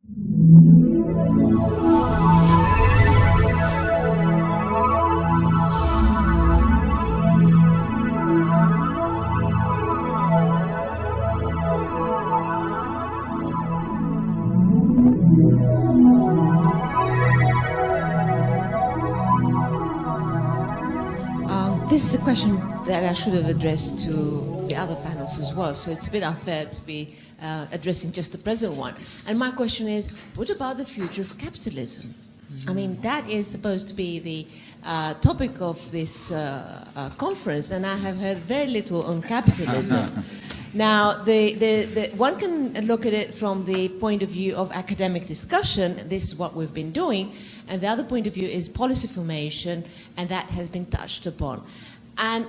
This is a question that I should have addressed to the other panels as well, so it's a bit unfair to be addressing just the present one. And my question is, what about the future of capitalism? I mean, that is supposed to be the topic of this conference, and I have heard very little on capitalism. Now, one can look at it from the point of view of academic discussion. This is what we've been doing. And the other point of view is policy formation, and that has been touched upon. And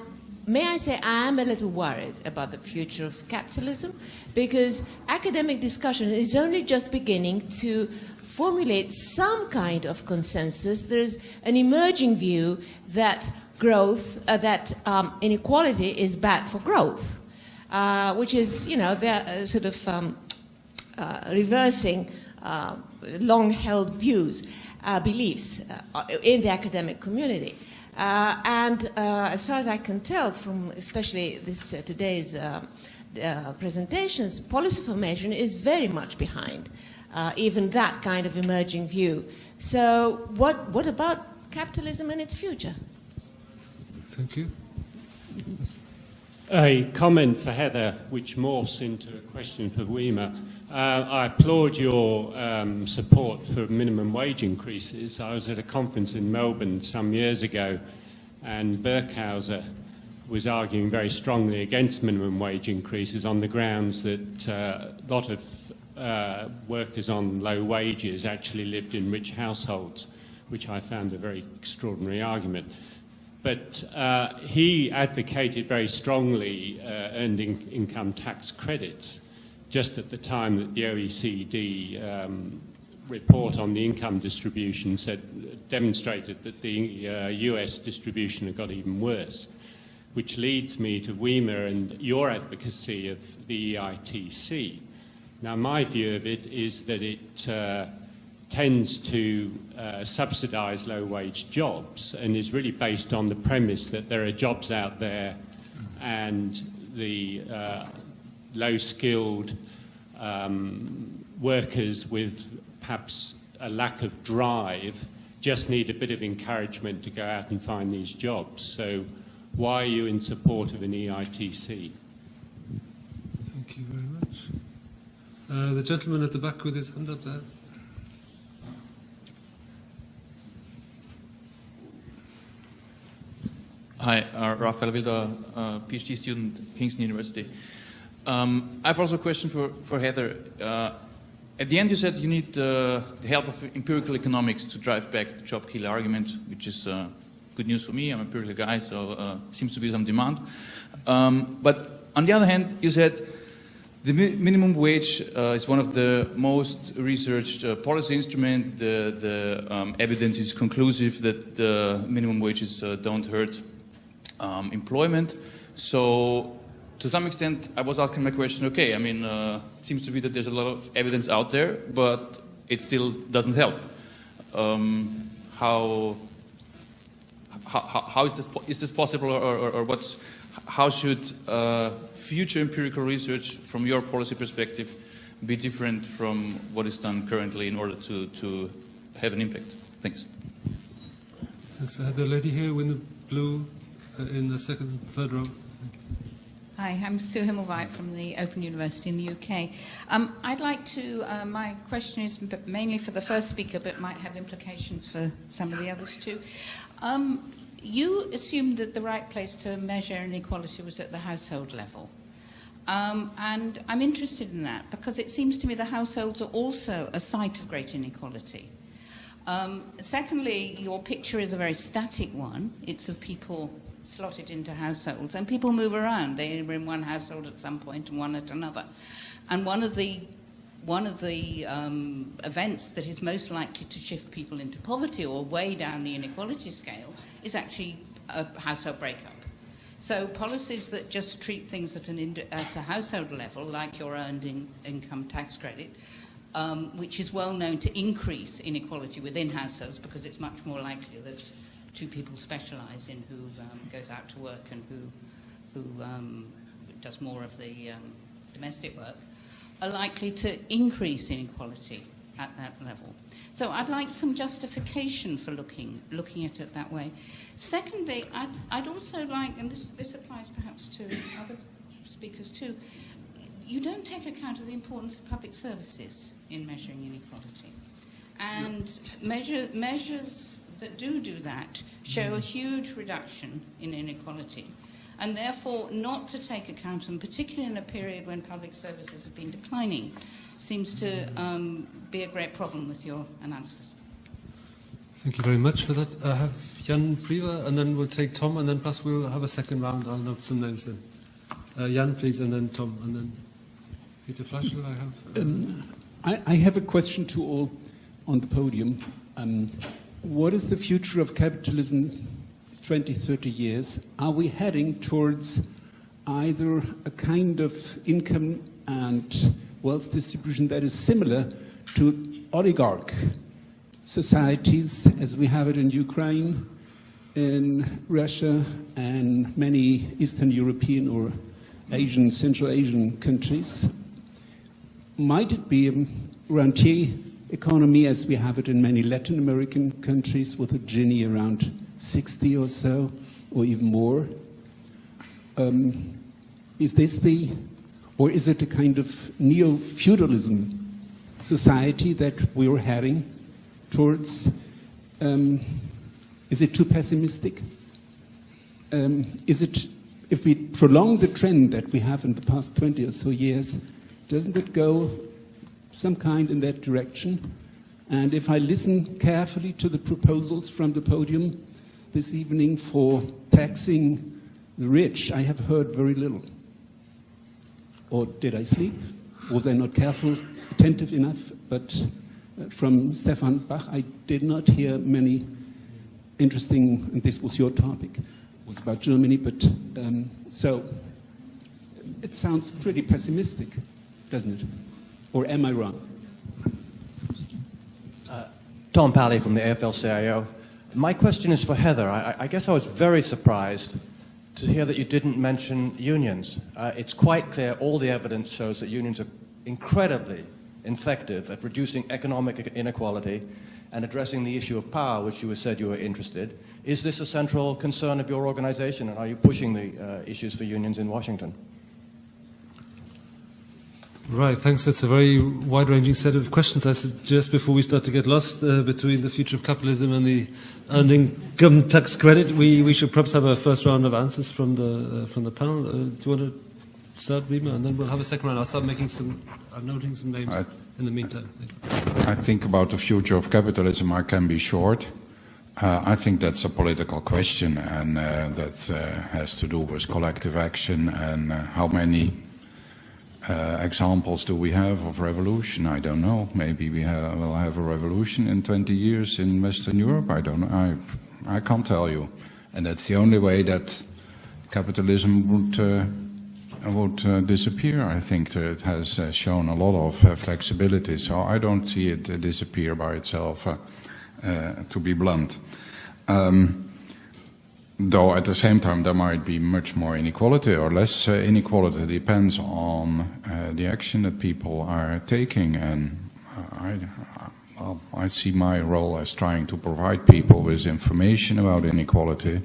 may I say, I am a little worried about the future of capitalism, because academic discussion is only just beginning to formulate some kind of consensus. There's an emerging view that growth, inequality is bad for growth, which is, they're sort of reversing long-held views. Beliefs in the academic community. As far as I can tell from especially this today's presentations, policy formation is very much behind even that kind of emerging view. So what about capitalism and its future? Thank you. A comment for Heather, which morphs into a question for Wiemer. I applaud your support for minimum wage increases. I was at a conference in Melbourne some years ago, and Berkhauser was arguing very strongly against minimum wage increases on the grounds that a lot of workers on low wages actually lived in rich households, which I found a very extraordinary argument. But he advocated very strongly earned income tax credits, just at the time that the OECD report on the income distribution demonstrated that the US distribution had got even worse, which leads me to Wiemer and your advocacy of the EITC. Now, my view of it is that it tends to subsidize low-wage jobs and is really based on the premise that there are jobs out there and the low-skilled workers with perhaps a lack of drive just need a bit of encouragement to go out and find these jobs. So why are you in support of an EITC? Thank you very much. The gentleman at the back with his hand up there. Hi, Rafael Wilder, PhD student, Kingston University. I have also a question for Heather. At the end you said you need the help of empirical economics to drive back the job killer argument, which is good news for me. I'm an empirical guy, so seems to be some demand. But on the other hand, you said the minimum wage is one of the most researched policy instruments. The evidence is conclusive that the minimum wages don't hurt employment. So to some extent, I was asking my question, okay, I mean, it seems to be that there's a lot of evidence out there, but it still doesn't help. How is this possible, or how should future empirical research from your policy perspective be different from what is done currently in order to have an impact? Thanks. Thanks. The lady here with the blue in the second, third row. Hi, I'm Sue Himmelwhite from the Open University in the UK. I'd like to, my question is mainly for the first speaker, but might have implications for some of the others too. You assumed that the right place to measure inequality was at the household level. And I'm interested in that because it seems to me the households are also a site of great inequality. Secondly, your picture is a very static one. It's of people slotted into households, and people move around. They were in one household at some point and one at another. And one of the events that is most likely to shift people into poverty or way down the inequality scale is actually a household breakup. So policies that just treat things at a household level, like your earned income tax credit, which is well known to increase inequality within households because it's much more likely that two people specialise in who goes out to work and who does more of the domestic work, are likely to increase inequality at that level. So I'd like some justification for looking at it that way. Secondly, I'd also like, and this applies perhaps to other speakers too, you don't take account of the importance of public services in measuring inequality. And measures that do that show a huge reduction in inequality. And therefore, not to take account of them, particularly in a period when public services have been declining, seems to be a great problem with your analysis. Thank you very much for that. I have Jan Priva, and then we'll take Tom, and then plus we'll have a second round. I'll note some names then. Jan, please, and then Tom, and then Peter Flaschel, I have. I have a question to all on the podium. What is the future of capitalism 20, 30 years? Are we heading towards either a kind of income and wealth distribution that is similar to oligarch societies as we have it in Ukraine, in Russia, and many Eastern European or Asian, Central Asian countries? Might it be a rentier economy as we have it in many Latin American countries with a Gini around 60 or so, or even more? Is this or is it a kind of neo-feudalism society that we're heading towards? Is it too pessimistic? If we prolong the trend that we have in the past 20 or so years, doesn't it go some kind in that direction? And if I listen carefully to the proposals from the podium this evening for taxing the rich, I have heard very little. Or did I sleep? Was I not careful, attentive enough? But from Stefan Bach, I did not hear many interesting, and this was your topic, it was about Germany, but so it sounds pretty pessimistic, doesn't it? Or am I wrong? Tom Pally from the AFL-CIO. My question is for Heather. I guess I was very surprised to hear that you didn't mention unions. It's quite clear, all the evidence shows that unions are incredibly effective at reducing economic inequality and addressing the issue of power, which you said you were interested. Is this a central concern of your organization, and are you pushing the issues for unions in Washington? Right, thanks. That's a very wide-ranging set of questions. I suggest before we start to get lost between the future of capitalism and the earned income tax credit, we should perhaps have a first round of answers from the panel. Do you want to start, Wiemer, and then we'll have a second round? I'll start noting some names in the meantime. I think about the future of capitalism, I can be short. I think that's a political question, and that has to do with collective action and how many examples do we have of revolution? I don't know. Maybe we will have a revolution in 20 years in Western Europe. I don't know. I can't tell you. And that's the only way that capitalism would disappear. I think that it has shown a lot of flexibility. So I don't see it disappear by itself, to be blunt. Though at the same time there might be much more inequality or less inequality. It depends on the action that people are taking, and I see my role as trying to provide people with information about inequality,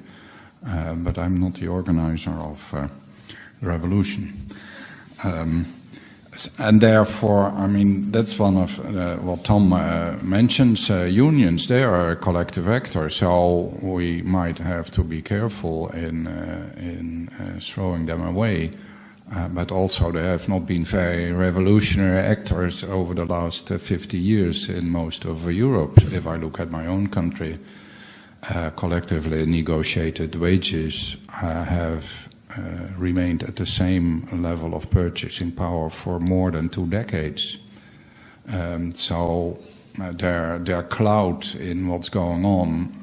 but I'm not the organizer of the revolution. And therefore, I mean, that's one of what Tom mentions. Unions, they are a collective actor, so we might have to be careful in throwing them away. But also, they have not been very revolutionary actors over the last 50 years in most of Europe. If I look at my own country, collectively negotiated wages have remained at the same level of purchasing power for more than 2 decades. So their clout in what's going on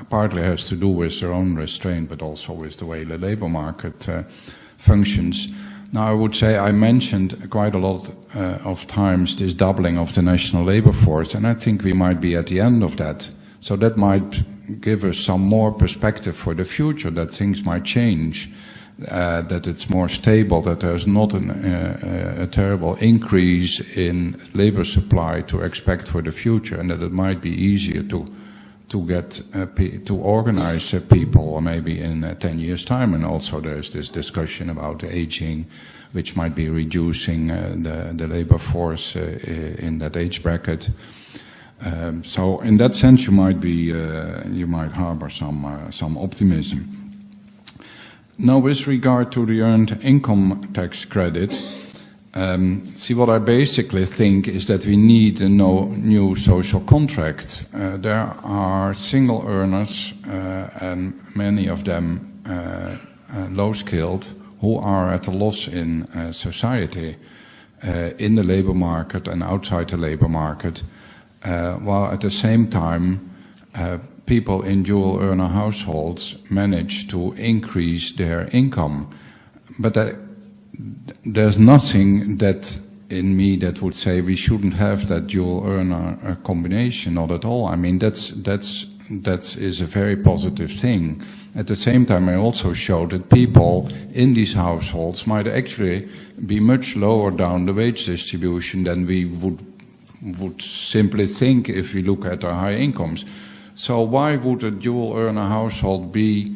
partly has to do with their own restraint, but also with the way the labor market functions. Now, I would say I mentioned quite a lot of times this doubling of the national labor force, and I think we might be at the end of that. So that might give us some more perspective for the future, that things might change, that it's more stable, that there's not a terrible increase in labor supply to expect for the future, and that it might be easier to get to organize people, or maybe in 10 years' time. And also there's this discussion about aging, which might be reducing the labor force in that age bracket. So in that sense, you might harbor some optimism. Now, with regard to the earned income tax credit, see, what I basically think is that we need a new social contract. There are single earners, and many of them low-skilled, who are at a loss in society, in the labor market and outside the labor market, while at the same time people in dual-earner households manage to increase their income. But there's nothing that in me that would say we shouldn't have that dual earner combination, not at all. I mean, that is a very positive thing. At the same time, I also show that people in these households might actually be much lower down the wage distribution than we would simply think if we look at our high incomes. So why would a dual earner household be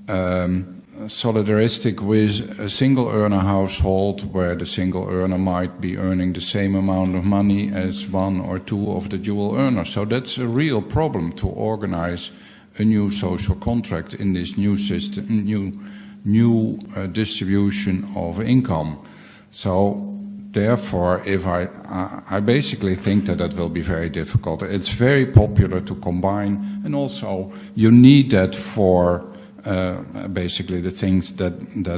solidaristic with a single earner household, where the single earner might be earning the same amount of money as one or two of the dual earners? So that's a real problem, to organize a new social contract in this new system, new distribution of income. So therefore, if I basically think that will be very difficult. It's very popular to combine, and also you need that for basically the things that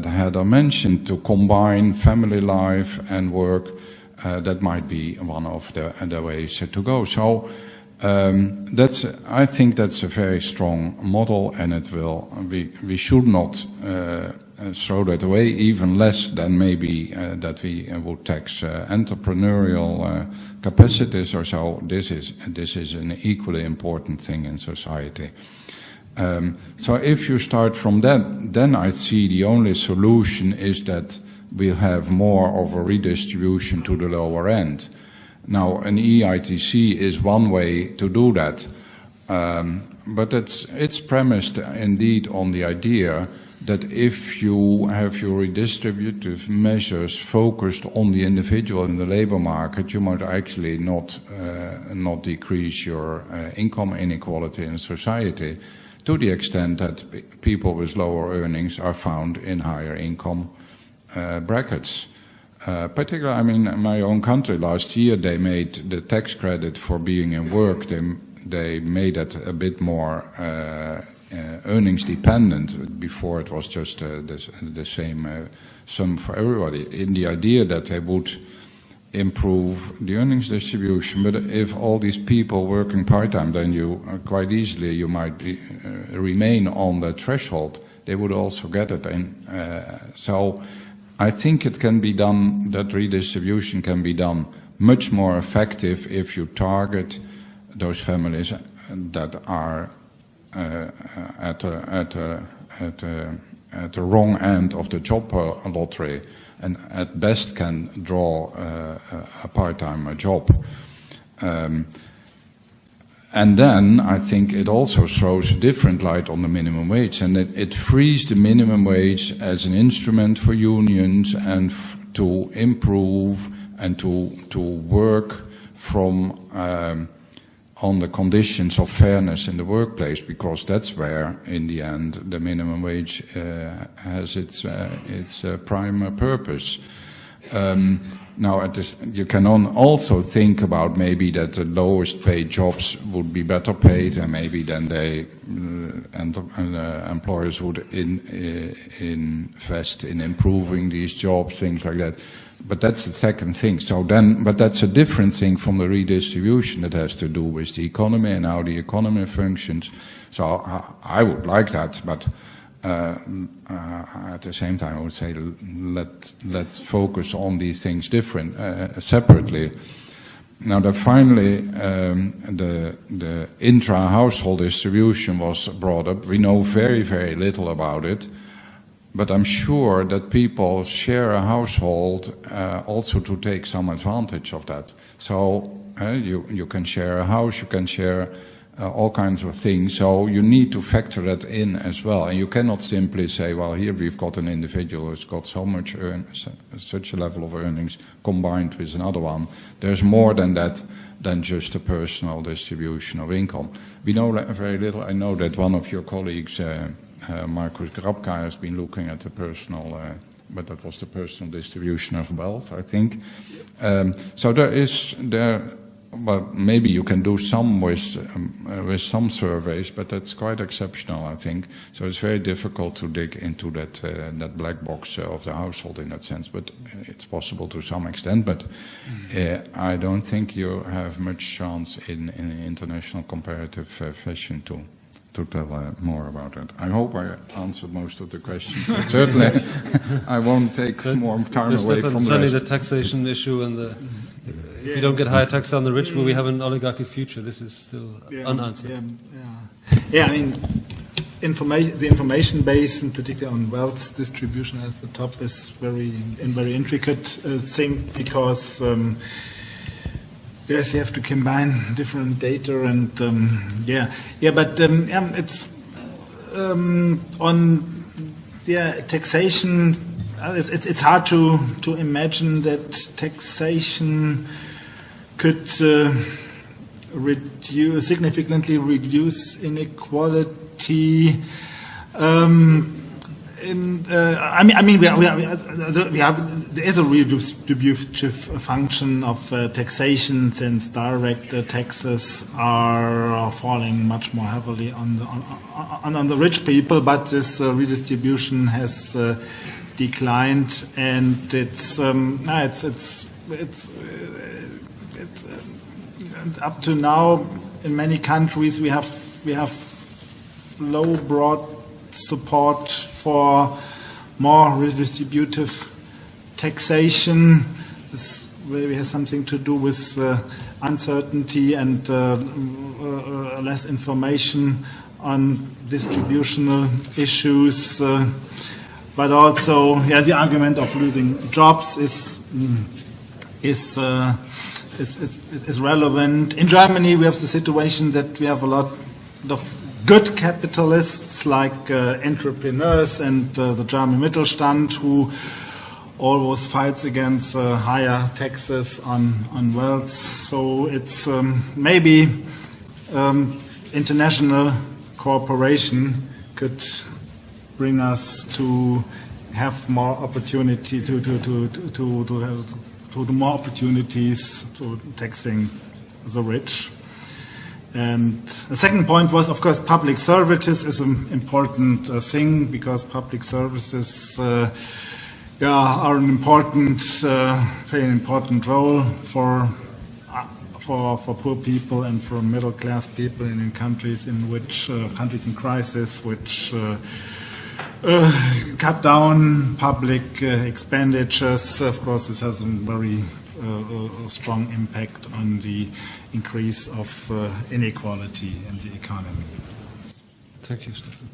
Heather mentioned, to combine family life and work. That might be one of the ways to go. So I think that's a very strong model, and we should not throw that away, even less than maybe that we would tax entrepreneurial capacities or so. This is an equally important thing in society. So if you start from that, then I see the only solution is that we'll have more of a redistribution to the lower end. Now, an EITC is one way to do that, but it's premised indeed on the idea that if you have your redistributive measures focused on the individual in the labor market, you might actually not decrease your income inequality in society, to the extent that people with lower earnings are found in higher income brackets. Particularly, I mean, in my own country last year, they made the tax credit for being in work, they made it a bit more earnings dependent. Before it was just the same sum for everybody, in the idea that they would improve the earnings distribution. But if all these people working part-time, then you quite easily you might remain on the threshold. They would also get it. And so I think it can be done, that redistribution can be done much more effective if you target those families that are at the wrong end of the job lottery, and at best can draw a part-time job. And then I think it also throws a different light on the minimum wage, and it frees the minimum wage as an instrument for unions and to improve and to work from on the conditions of fairness in the workplace, because that's where, in the end, the minimum wage has its prime purpose. Now, you can also think about maybe that the lowest paid jobs would be better paid, and maybe then employers would invest in improving these jobs, things like that. But that's the second thing. But that's a different thing from the redistribution that has to do with the economy and how the economy functions. So I would like that, but At the same time, I would say let's focus on these things separately. Now, finally, the intra-household distribution was brought up. We know very, very little about it, but I'm sure that people share a household also to take some advantage of that. So you can share a house, you can share all kinds of things. So you need to factor that in as well. And you cannot simply say, well, here we've got an individual who's got so much such a level of earnings combined with another one. There's more than that, than just a personal distribution of income. We know very little. I know that one of your colleagues, Markus Grabka, has been looking at the personal, but that was the personal distribution of wealth, I think. So but maybe you can do some with some surveys, but that's quite exceptional, I think. So it's very difficult to dig into that black box of the household in that sense. But it's possible to some extent. But I don't think you have much chance in international comparative fashion to tell more about it. I hope I answered most of the questions. But certainly, I won't take more time away from the certainly rest. the taxation issue and the. If you don't get higher tax on the rich, will we have an oligarchic future? This is still unanswered. I mean, the information base, in particular on wealth distribution at the top, is very intricate thing because yes, you have to combine different data and but it's on taxation. It's hard to imagine that taxation could significantly reduce inequality. There is a redistributive function of taxation, since direct taxes are falling much more heavily on the rich people, but this redistribution has declined, and it's up to now in many countries we have low broad support for more redistributive taxation. This maybe has something to do with uncertainty and less information on distributional issues. But also, the argument of losing jobs is relevant. In Germany, we have the situation that we have a lot of good capitalists like entrepreneurs and the German Mittelstand, who always fights against higher taxes on wealth. So it's maybe international cooperation could bring us to have more opportunity to more opportunities to taxing the rich. And the second point was, of course, public services is an important thing, because public services are an important play an important role for poor people and for middle class people in countries in which countries in crisis, which cut down public expenditures. Of course, this has a very strong impact on the increase of inequality in the economy. Thank you, Stefan.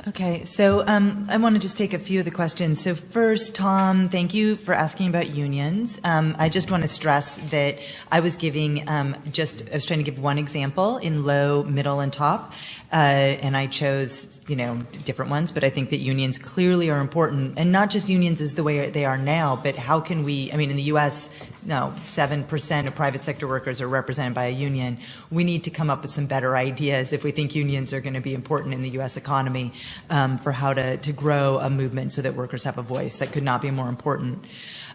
Okay, so I want to just take a few of the questions. So first, Tom, thank you for asking about unions. I just want to stress that I was giving I was trying to give one example in low, middle, and top, and I chose, different ones, but I think that unions clearly are important, and not just unions as the way they are now, but how can we, in the U.S., 7% of private sector workers are represented by a union. We need to come up with some better ideas if we think unions are going to be important in the U.S. economy for how to grow a movement so that workers have a voice. That could not be more important.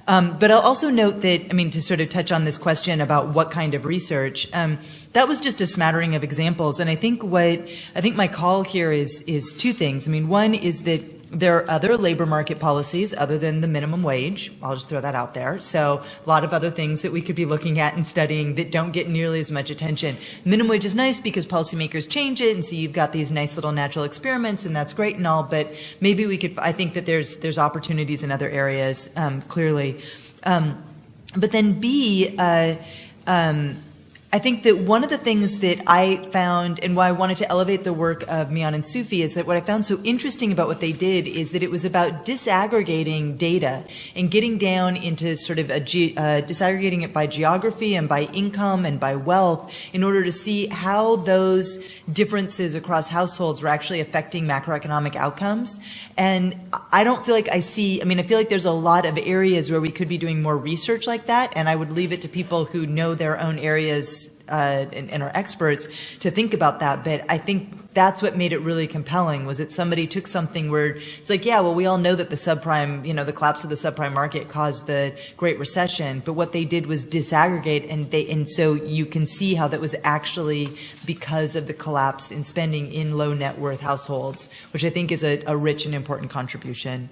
But I'll also note that, to sort of touch on this question about what kind of research, that was just a smattering of examples. And I think my call here is two things. One is that There are other labor market policies other than the minimum wage. I'll just throw that out there. So a lot of other things that we could be looking at and studying that don't get nearly as much attention. Minimum wage is nice because policymakers change it, and so you've got these nice little natural experiments, and that's great and all, but maybe we could, I think that there's opportunities in other areas, clearly. But then B, I think that one of the things that I found, and why I wanted to elevate the work of Mian and Sufi, is that what I found so interesting about what they did is that it was about disaggregating data and getting down into sort of disaggregating it by geography and by income and by wealth in order to see how those differences across households were actually affecting macroeconomic outcomes. And I don't feel like I feel like there's a lot of areas where we could be doing more research like that, and I would leave it to people who know their own areas and are experts to think about that. But I think that's what made it really compelling, was that somebody took something where it's like, yeah, well, we all know that the subprime, the collapse of the subprime market caused the Great Recession, but what they did was disaggregate, and so you can see how that was actually because of the collapse in spending in low net worth households, which I think is a rich and important contribution.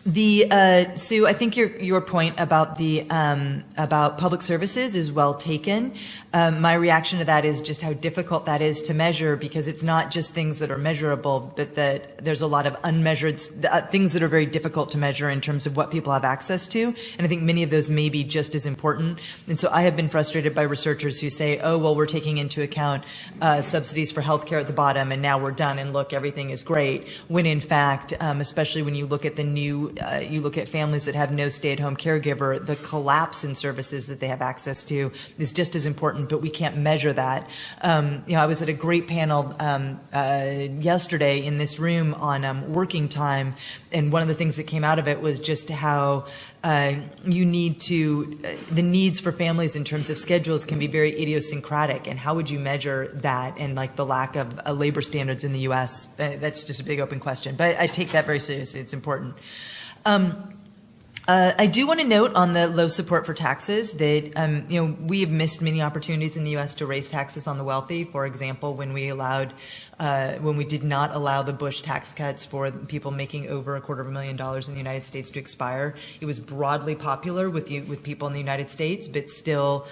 Sue, I think your point about about public services is well taken. My reaction to that is just how difficult that is to measure, because it's not just things that are measurable, but that there's a lot of unmeasured things that are very difficult to measure in terms of what people have access to. And I think many of those may be just as important. And so I have been frustrated by researchers who say, oh, well, we're taking into account subsidies for healthcare at the bottom, and now we're done, and look, everything is great. When in fact, especially when you look at you look at families that have no stay-at-home caregiver, the collapse in services that they have access to is just as important, but we can't measure that. I was at a great panel yesterday in this room on working time, and one of the things that came out of it was just how the needs for families in terms of schedules can be very idiosyncratic, and how would you measure that, and like the lack of labor standards in the U.S. That's just a big open question, but I take that very seriously. It's important. I do want to note on the low support for taxes that we have missed many opportunities in the U.S. to raise taxes on the wealthy. For example, when we did not allow the Bush tax cuts for people making over $250,000 in the United States to expire, it was broadly popular with people in the United States, but still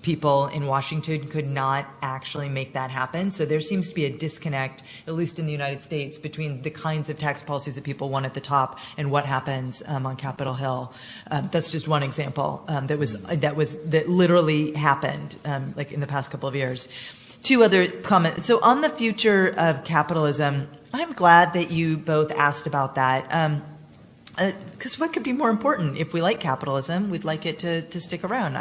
people in Washington could not actually make that happen. So there seems to be a disconnect, at least in the United States, between the kinds of tax policies that people want at the top and what happens on Capitol Hill. That's just one example that literally happened like in the past couple of years. Two other comments. So on the future of capitalism, I'm glad that you both asked about that. Because what could be more important? If we like capitalism, we'd like it to stick around.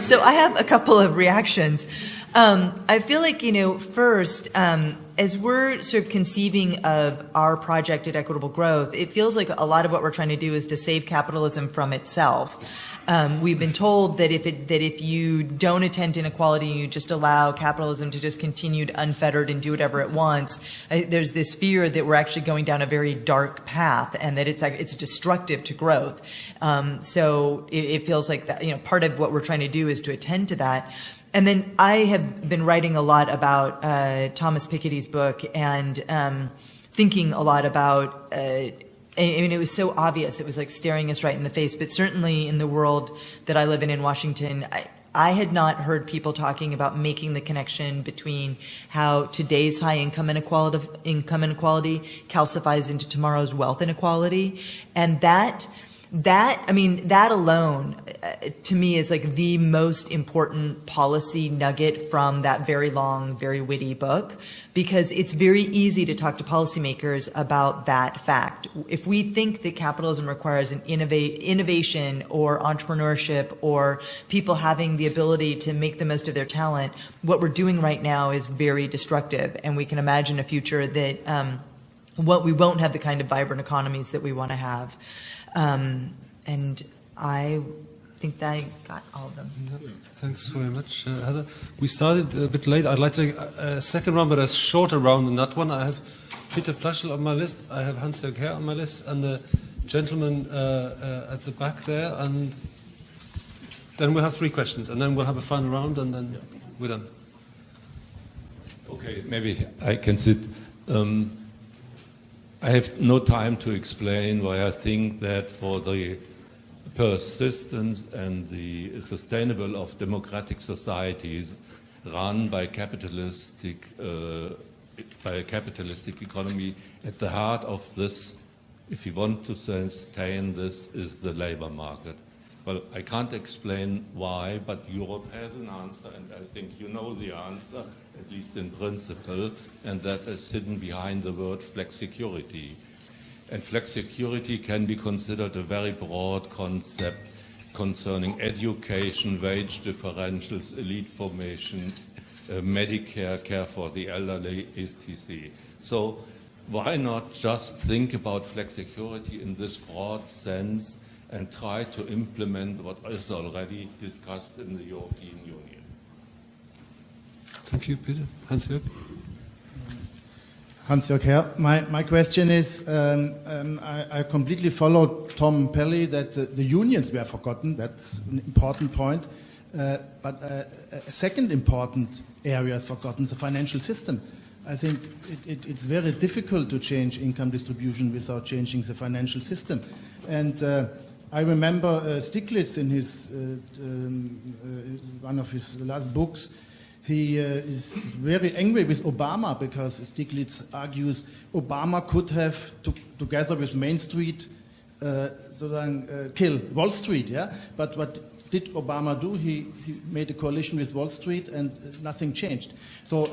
So I have a couple of reactions. I feel like, first, as we're sort of conceiving of our project at Equitable Growth, it feels like a lot of what we're trying to do is to save capitalism from itself. We've been told that if you don't attend to inequality and you just allow capitalism to just continue unfettered and do whatever it wants, there's this fear that we're actually going down a very dark path, and that it's destructive to growth. So it feels like that. Part of what we're trying to do is to attend to that. And then I have been writing a lot about Thomas Piketty's book and thinking a lot about. It was so obvious. It was like staring us right in the face. But certainly in the world that I live in Washington, I had not heard people talking about making the connection between how today's high income inequality calcifies into tomorrow's wealth inequality. And that alone, to me, is like the most important policy nugget from that very long, very witty book, because it's very easy to talk to policymakers about that fact. If we think that capitalism requires an innovation or entrepreneurship or people having the ability to make the most of their talent, what we're doing right now is very destructive, and we can imagine a future that we won't have the kind of vibrant economies that we want to have. And I think that I got all of them. Yeah, thanks very much, Heather. We started a bit late. I'd like to take a second round, but a shorter round than that one. I have Peter Flaschel on my list. I have Hans-Jörg Herr on my list, and the gentleman at the back there. And then we'll have 3 questions, and then we'll have a final round, and then we're done. Okay, maybe I can sit. I have no time to explain why I think that for the persistence and the sustainable of democratic societies run by a capitalistic economy, at the heart of this, if you want to sustain this, is the labor market. Well, I can't explain why, but Europe has an answer, and I think you know the answer, at least in principle, and that is hidden behind the word flexicurity. And flexicurity can be considered a very broad concept concerning education, wage differentials, elite formation, Medicare, care for the elderly, etc. So why not just think about flexicurity in this broad sense and try to implement what is already discussed in the European Union? Thank you, Peter. Hans-Jörg? Hans-Jörg Herr, my question is, I completely followed Tom Pelly that the unions were forgotten. That's an important point. But a second important area is forgotten, the financial system. I think it's very difficult to change income distribution without changing the financial system. And I remember Stiglitz in his one of his last books. He is very angry with Obama because Stiglitz argues Obama could have, together with Main Street, kill Wall Street. Yeah, but what did Obama do? He made a coalition with Wall Street, and nothing changed. So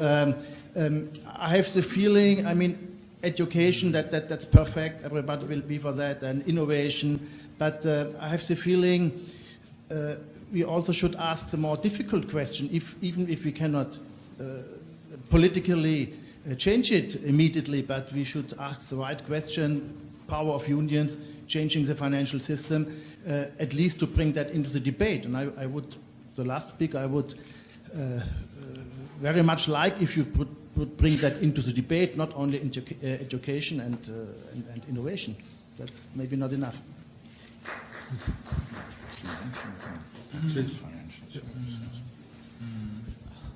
I have the feeling, I mean, education that's perfect. Everybody will be for that, and innovation. But I have the feeling we also should ask the more difficult question, even if we cannot politically change it immediately, but we should ask the right question, power of unions, changing the financial system, at least to bring that into the debate. And I would, the last speaker, I would very much like if you would bring that into the debate, not only into education and innovation. That's maybe not enough.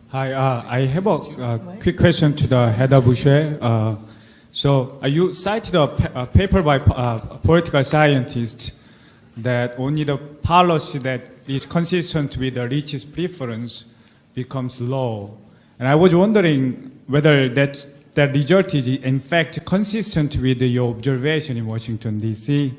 Hi, I have a quick question to the head of Boushey. So you cited a paper by a political scientist that only the policy that is consistent with the rich's preference becomes law. And I was wondering whether that result is in fact consistent with your observation in Washington, D.C.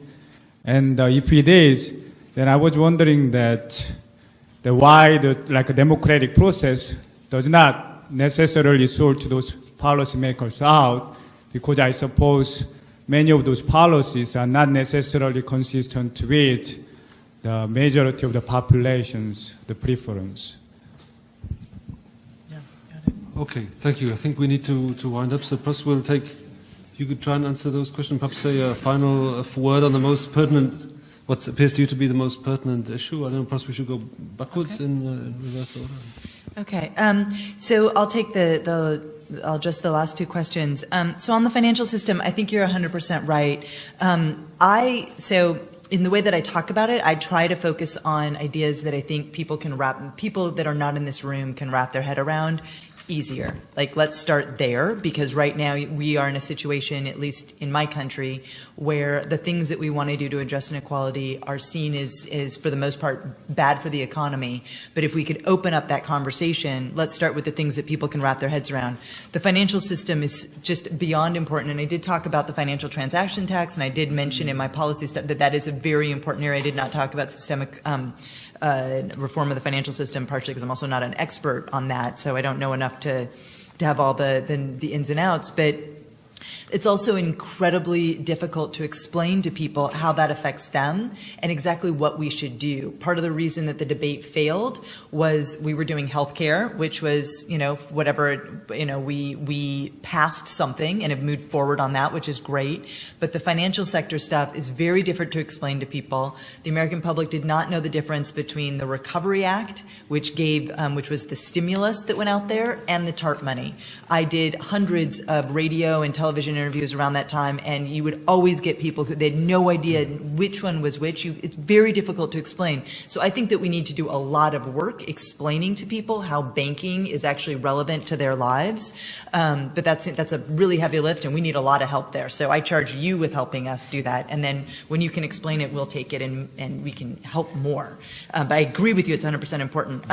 And if it is, then I was wondering why the democratic process does not necessarily sort those policymakers out, because I suppose many of those policies are not necessarily consistent with the majority of the population's the preference. Yeah, got it. Okay, thank you. I think we need to wind up, so perhaps we'll take, you could try and answer those questions, perhaps say a final word on the most pertinent, what appears to you to be the most pertinent issue. I don't know, perhaps we should go backwards in reverse order. Okay. So I'll take I'll address the last two questions. So on the financial system, I think you're 100% right. So in the way that I talk about it, I try to focus on ideas that I think people that are not in this room can wrap their head around easier. Like, let's start there, because right now we are in a situation, at least in my country, where the things that we want to do to address inequality are seen as for the most part bad for the economy. But if we could open up that conversation, let's start with the things that people can wrap their heads around. The financial system is just beyond important, and I did talk about the financial transaction tax, and I did mention in my policy stuff that is a very important area. I did not talk about systemic reform of the financial system, partially because I'm also not an expert on that, so I don't know enough to have all the ins and outs. But it's also incredibly difficult to explain to people how that affects them and exactly what we should do. Part of the reason that the debate failed was we were doing healthcare, which was, we passed something and have moved forward on that, which is great. But the financial sector stuff is very different to explain to people. The American public did not know the difference between the Recovery Act, which was the stimulus that went out there, and the TARP money. I did hundreds of radio and television interviews around that time, and you would always get people who they had no idea which one was which. It's very difficult to explain. So I think that we need to do a lot of work explaining to people how banking is actually relevant to their lives. But that's a really heavy lift, and we need a lot of help there. So I charge you with helping us do that. And then when you can explain it, we'll take it and we can help more. But I agree with you, it's 100% important.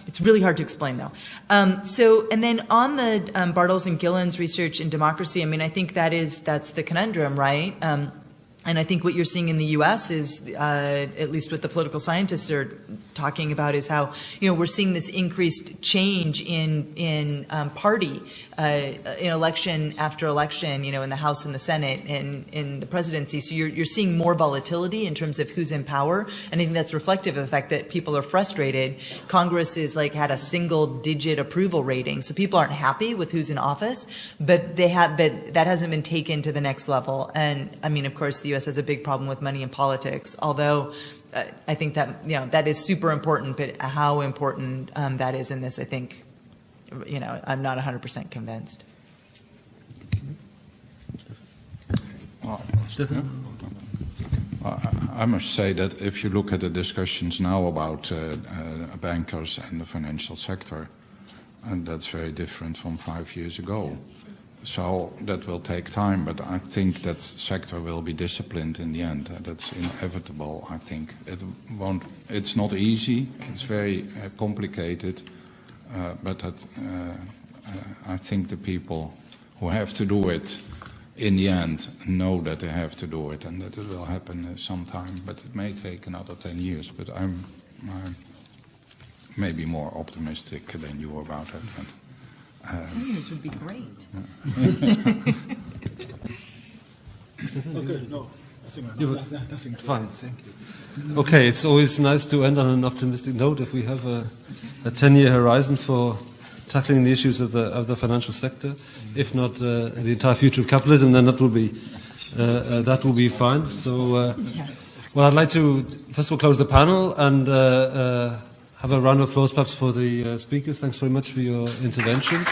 It's really hard to explain, though. And then on the Bartels and Gillen's research in democracy, I mean, I think that's the conundrum, right? And I think what you're seeing in the U.S. is, at least what the political scientists are talking about, is how, we're seeing this increased change in party in election after election, in the House and the Senate and in the presidency. So you're seeing more volatility in terms of who's in power, and I think that's reflective of the fact that people are frustrated. Congress is had a single-digit approval rating, so people aren't happy with who's in office, but that hasn't been taken to the next level. And I mean, of course, the U.S. has a big problem with money in politics, although I think that, that is super important, but how important that is in this, I think, I'm not 100% convinced. Stefan? I must say that if you look at the discussions now about bankers and the financial sector, and that's very different from 5 years ago. So that will take time, but I think that sector will be disciplined in the end. That's inevitable, I think. It's not easy, it's very complicated, but I think the people who have to do it in the end know that they have to do it and that it will happen sometime, but it may take another 10 years. But I'm maybe more optimistic than you about it. But, 10 years would be great. Okay, no. Nothing to Fine. add. Thank you. Okay, it's always nice to end on an optimistic note. If we have a 10-year horizon for tackling the issues of the financial sector, if not the entire future of capitalism, then that will be fine. So, well, I'd like to first of all close the panel and have a round of applause perhaps for the speakers. Thanks very much for your interventions.